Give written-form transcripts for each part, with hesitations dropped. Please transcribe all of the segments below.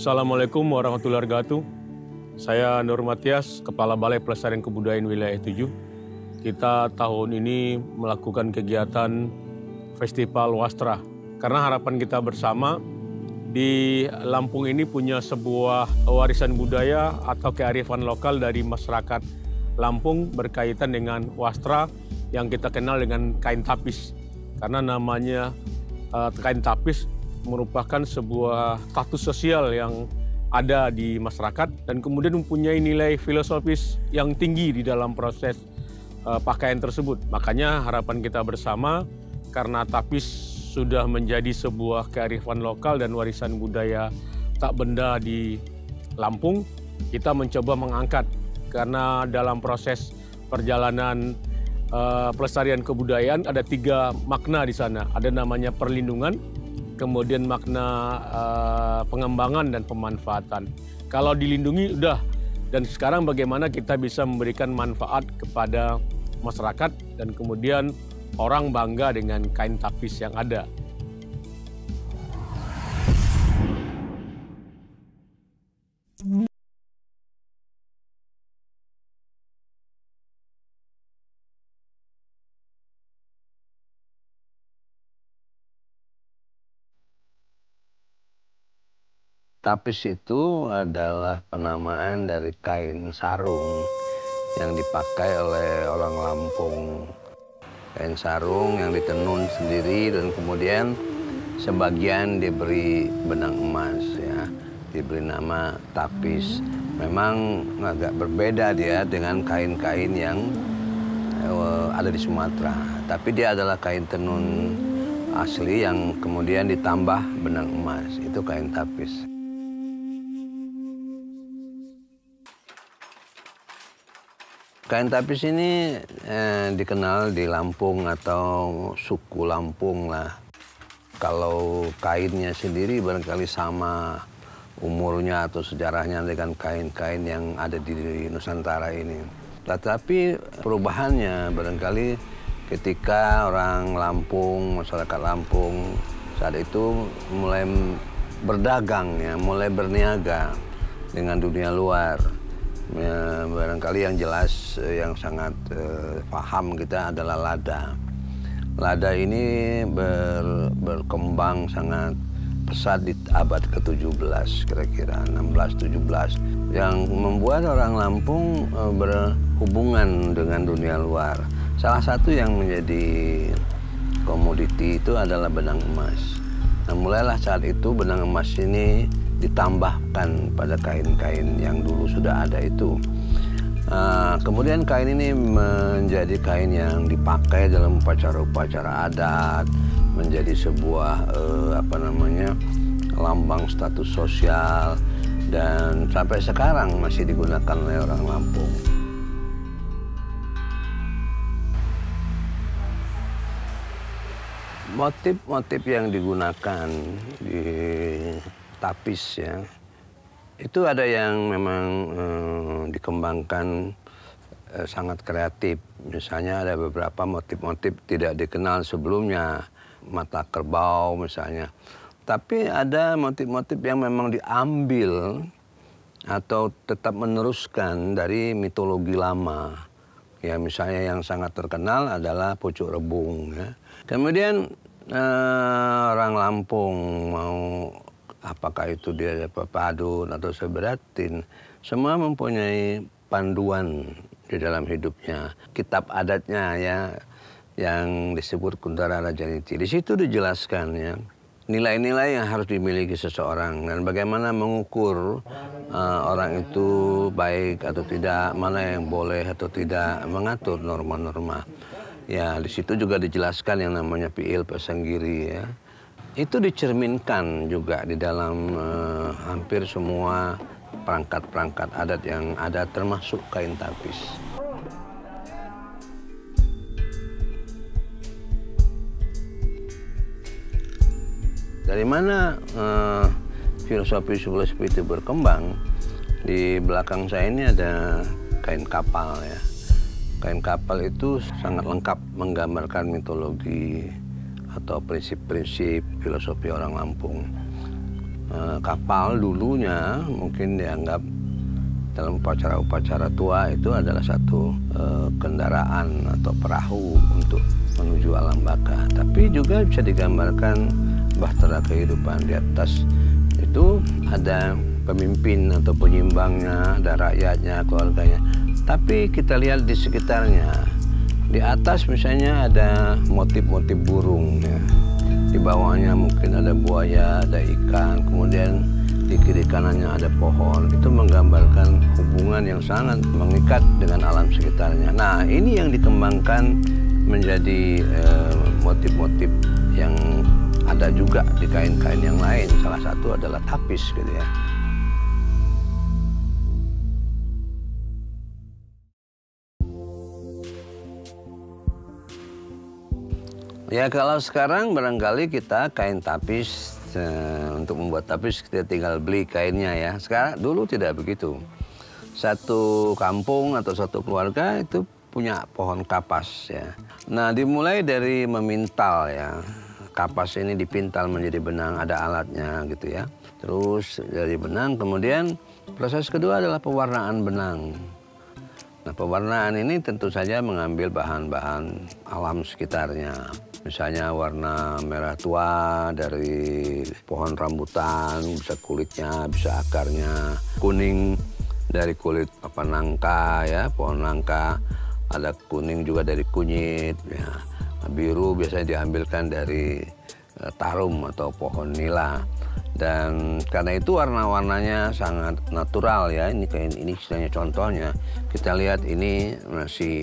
Assalamualaikum warahmatullahi wabarakatuh. Saya Nur Matias, Kepala Balai Pelestarian Kebudayaan Wilayah 7. Kita tahun ini melakukan kegiatan Festival Wastra. Karena harapan kita bersama di Lampung ini punya sebuah warisan budaya atau kearifan lokal dari masyarakat Lampung berkaitan dengan wastra yang kita kenal dengan kain tapis. Karena namanya kain tapis merupakan sebuah status sosial yang ada di masyarakat dan kemudian mempunyai nilai filosofis yang tinggi di dalam proses pakaian tersebut. Makanya harapan kita bersama karena tapis sudah menjadi sebuah kearifan lokal dan warisan budaya tak benda di Lampung, kita mencoba mengangkat karena dalam proses perjalanan pelestarian kebudayaan ada 3 makna di sana. Ada namanya perlindungan, kemudian makna pengembangan dan pemanfaatan. Kalau dilindungi udah, dan sekarang bagaimana kita bisa memberikan manfaat kepada masyarakat dan kemudian orang bangga dengan kain tapis yang ada. Tapis itu adalah penamaan dari kain sarung yang dipakai oleh orang Lampung. Kain sarung yang ditenun sendiri dan kemudian sebagian diberi benang emas, ya, diberi nama tapis. Memang agak berbeda dia dengan kain-kain yang ada di Sumatera. Tapi dia adalah kain tenun asli yang kemudian ditambah benang emas. Itu kain tapis. Kain tapis ini dikenal di Lampung atau suku Lampung lah. Kalau kainnya sendiri barangkali sama umurnya atau sejarahnya dengan kain-kain yang ada di Nusantara ini. Tetapi perubahannya barangkali ketika orang Lampung, masyarakat Lampung saat itu mulai berdagang, ya, mulai berniaga dengan dunia luar. Ya, barangkali yang jelas yang sangat paham kita adalah lada. Lada ini berkembang sangat pesat di abad ke-17, kira-kira 16-17, yang membuat orang Lampung berhubungan dengan dunia luar. Salah satu yang menjadi komoditi itu adalah benang emas. Nah, mulailah saat itu benang emas ini ditambahkan pada kain-kain yang dulu sudah ada itu. Kemudian kain ini menjadi kain yang dipakai dalam upacara-upacara adat, menjadi sebuah lambang status sosial, dan sampai sekarang masih digunakan oleh orang Lampung. Motif-motif yang digunakan di tapis, ya, itu ada yang memang dikembangkan sangat kreatif. Misalnya ada beberapa motif-motif tidak dikenal sebelumnya, mata kerbau misalnya. Tapi ada motif-motif yang memang diambil atau tetap meneruskan dari mitologi lama. Ya, misalnya yang sangat terkenal adalah pucuk rebung, ya. Kemudian orang Lampung mau apakah itu dia pepadun atau seberatin, semua mempunyai panduan di dalam hidupnya. Kitab adatnya, ya, yang disebut Kuntara Rajaniti. Di situ dijelaskan, ya, nilai-nilai yang harus dimiliki seseorang dan bagaimana mengukur orang itu baik atau tidak, mana yang boleh atau tidak, mengatur norma-norma. Ya, di situ juga dijelaskan yang namanya Piil Pesanggiri, ya. Itu dicerminkan juga di dalam hampir semua perangkat-perangkat adat yang ada, termasuk kain tapis. Dari mana filosofi itu berkembang? Di belakang saya ini ada kain kapal, ya. Kain kapal itu sangat lengkap menggambarkan mitologi atau prinsip-prinsip filosofi orang Lampung. kapal dulunya mungkin dianggap dalam upacara-upacara tua itu adalah satu kendaraan atau perahu untuk menuju alam baka. Tapi juga bisa digambarkan bahtera kehidupan. Di atas itu ada pemimpin atau penyimbangnya, ada rakyatnya, keluarganya. Tapi kita lihat di sekitarnya, di atas misalnya ada motif-motif burung, ya. Di bawahnya mungkin ada buaya, ada ikan, kemudian di kiri kanannya ada pohon. Itu menggambarkan hubungan yang sangat mengikat dengan alam sekitarnya. Nah, ini yang dikembangkan menjadi motif-motif yang ada juga di kain-kain yang lain. Salah satu adalah tapis gitu ya. Ya kalau sekarang barangkali kita kain tapis, untuk membuat tapis kita tinggal beli kainnya ya. Sekarang dulu tidak begitu. Satu kampung atau satu keluarga itu punya pohon kapas ya. Nah dimulai dari memintal ya. Kapas ini dipintal menjadi benang, ada alatnya gitu ya. Terus dari benang kemudian proses kedua adalah pewarnaan benang. Nah pewarnaan ini tentu saja mengambil bahan-bahan alam sekitarnya. Misalnya warna merah tua dari pohon rambutan, bisa kulitnya, bisa akarnya. Kuning dari kulit nangka ya, pohon nangka. Ada kuning juga dari kunyit. Ya. Biru biasanya diambilkan dari tarum atau pohon nila. Dan karena itu warna-warnanya sangat natural ya. Ini kayak ini istilahnya contohnya. Kita lihat ini masih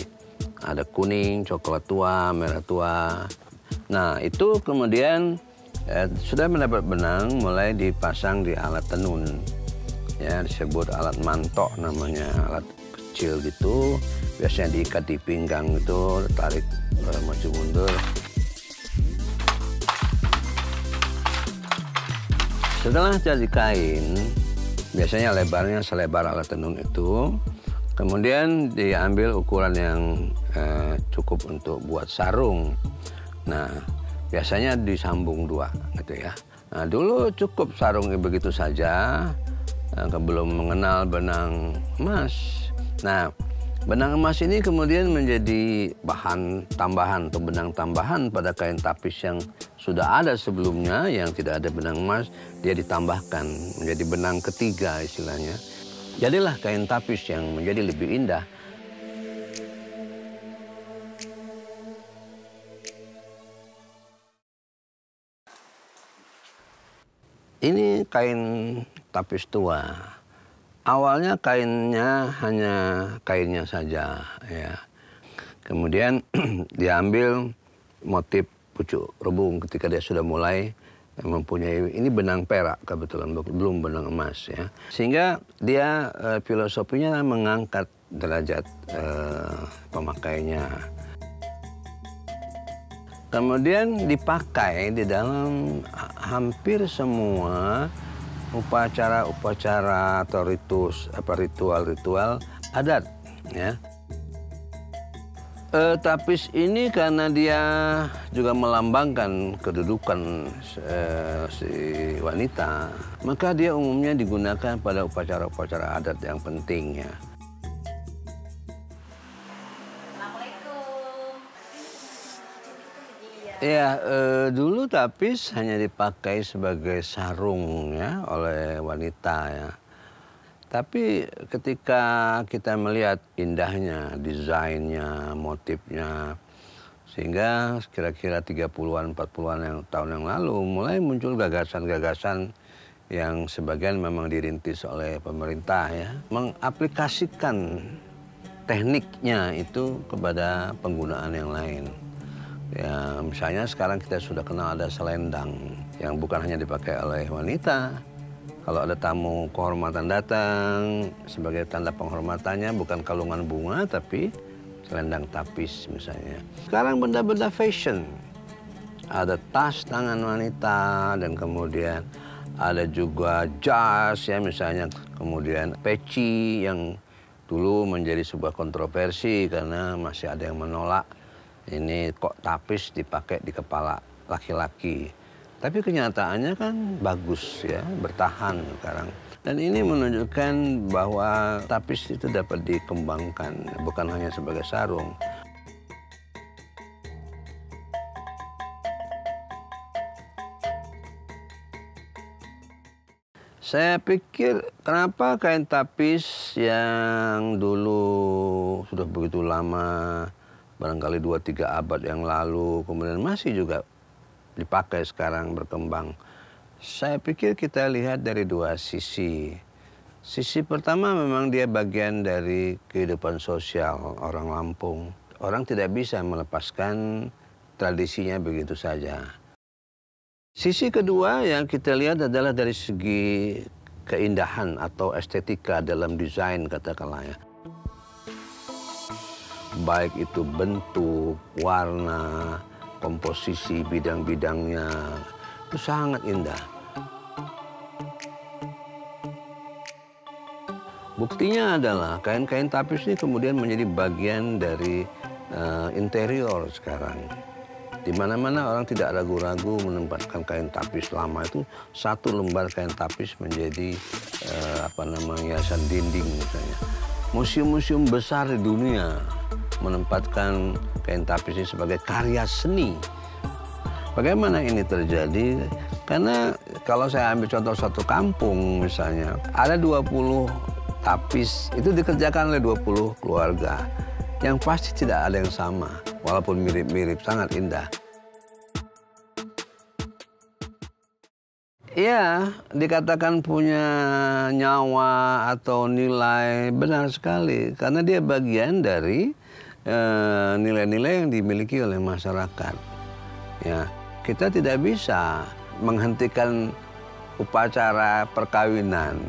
ada kuning, coklat tua, merah tua. Nah itu kemudian sudah mendapat benang mulai dipasang di alat tenun. Ya disebut alat mantok namanya, alat kecil gitu. Biasanya diikat di pinggang itu, tarik maju mundur. Setelah jadi kain, biasanya lebarnya selebar alat tenun itu. Kemudian diambil ukuran yang cukup untuk buat sarung. Nah, biasanya disambung dua, gitu ya. Nah, dulu cukup sarungnya begitu saja, belum mengenal benang emas. Nah, benang emas ini kemudian menjadi bahan tambahan atau benang tambahan pada kain tapis yang sudah ada sebelumnya, yang tidak ada benang emas, dia ditambahkan menjadi benang ketiga istilahnya. Jadilah kain tapis yang menjadi lebih indah. Ini kain tapis tua. Awalnya kainnya hanya kainnya saja, ya. Kemudian diambil motif pucuk rebung ketika dia sudah mulai mempunyai ini benang perak kebetulan, belum benang emas ya. Sehingga dia filosofinya mengangkat derajat pemakainya. Kemudian dipakai di dalam hampir semua upacara-upacara atau ritual-ritual adat ya. Tapis ini karena dia juga melambangkan kedudukan si wanita, maka dia umumnya digunakan pada upacara-upacara adat yang penting ya. Ya, dulu tapis hanya dipakai sebagai sarung ya oleh wanita ya. Tapi ketika kita melihat indahnya, desainnya, motifnya, sehingga kira-kira 30-an, 40-an tahun yang lalu mulai muncul gagasan-gagasan yang sebagian memang dirintis oleh pemerintah ya. Mengaplikasikan tekniknya itu kepada penggunaan yang lain. Ya, misalnya sekarang kita sudah kenal ada selendang yang bukan hanya dipakai oleh wanita. Kalau ada tamu kehormatan datang, sebagai tanda penghormatannya bukan kalungan bunga, tapi selendang tapis misalnya. Sekarang benda-benda fashion. Ada tas tangan wanita, dan kemudian ada juga jas ya misalnya. Kemudian peci yang dulu menjadi sebuah kontroversi karena masih ada yang menolak. Ini kok tapis dipakai di kepala laki-laki. Tapi kenyataannya kan bagus ya, bertahan sekarang. Dan ini menunjukkan bahwa tapis itu dapat dikembangkan, bukan hanya sebagai sarung. Saya pikir kenapa kain tapis yang dulu sudah begitu lama, barangkali 2-3 abad yang lalu, kemudian masih juga dipakai sekarang berkembang. Saya pikir kita lihat dari 2 sisi. Sisi pertama memang dia bagian dari kehidupan sosial orang Lampung. Orang tidak bisa melepaskan tradisinya begitu saja. Sisi kedua yang kita lihat adalah dari segi keindahan atau estetika dalam desain katakanlah ya. Baik itu bentuk, warna, komposisi bidang-bidangnya itu sangat indah. Buktinya adalah kain-kain tapis ini kemudian menjadi bagian dari interior sekarang. Di mana-mana orang tidak ragu-ragu menempatkan kain tapis lama itu, 1 lembar kain tapis menjadi hiasan dinding misalnya. Museum-museum besar di dunia menempatkan kain tapis ini sebagai karya seni. Bagaimana ini terjadi? Karena kalau saya ambil contoh satu kampung misalnya, ada 20 tapis, itu dikerjakan oleh 20 keluarga. Yang pasti tidak ada yang sama, walaupun mirip-mirip, sangat indah. Ya, dikatakan punya nyawa atau nilai, benar sekali. Karena dia bagian dari nilai-nilai yang dimiliki oleh masyarakat. Ya, kita tidak bisa menghentikan upacara perkawinan.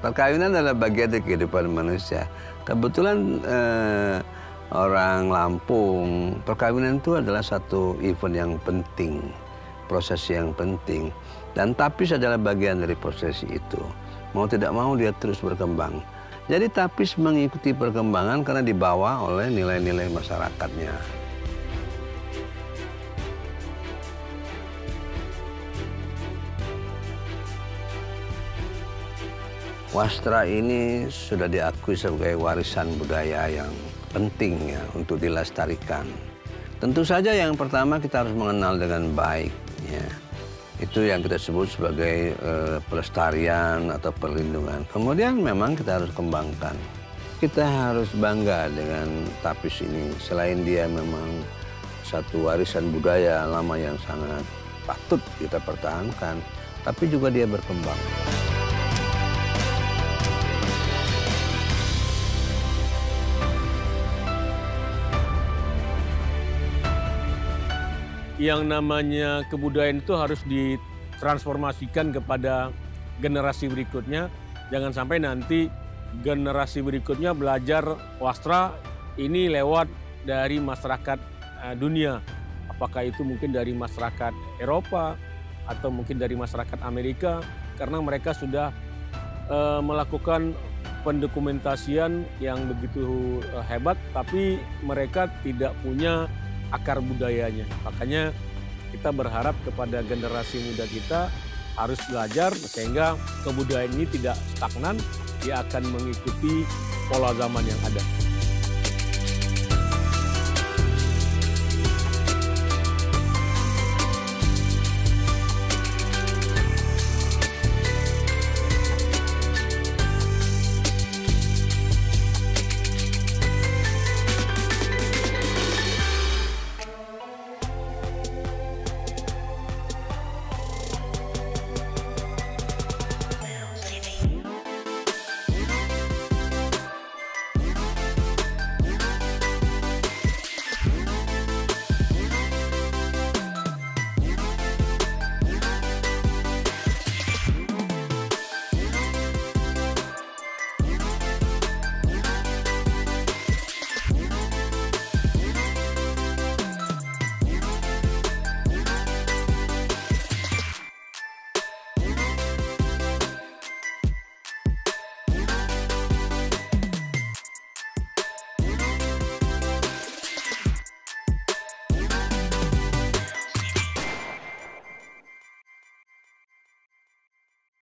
Perkawinan adalah bagian dari kehidupan manusia. Kebetulan orang Lampung, perkawinan itu adalah satu event yang penting, prosesi yang penting. Dan tapis adalah bagian dari prosesi itu. Mau tidak mau dia terus berkembang. Jadi tapis mengikuti perkembangan karena dibawa oleh nilai-nilai masyarakatnya. Wastra ini sudah diakui sebagai warisan budaya yang penting ya untuk dilestarikan. Tentu saja yang pertama kita harus mengenal dengan baik ya. Itu yang kita sebut sebagai pelestarian atau perlindungan. Kemudian memang kita harus kembangkan. Kita harus bangga dengan tapis ini. Selain dia memang satu warisan budaya lama yang sangat patut kita pertahankan, tapi juga dia berkembang. Yang namanya kebudayaan itu harus ditransformasikan kepada generasi berikutnya. Jangan sampai nanti generasi berikutnya belajar wastra ini lewat dari masyarakat dunia. Apakah itu mungkin dari masyarakat Eropa atau mungkin dari masyarakat Amerika. Karena mereka sudah melakukan pendokumentasian yang begitu hebat, tapi mereka tidak punya akar budayanya. Makanya kita berharap kepada generasi muda kita harus belajar sehingga kebudayaan ini tidak stagnan, dia akan mengikuti pola zaman yang ada.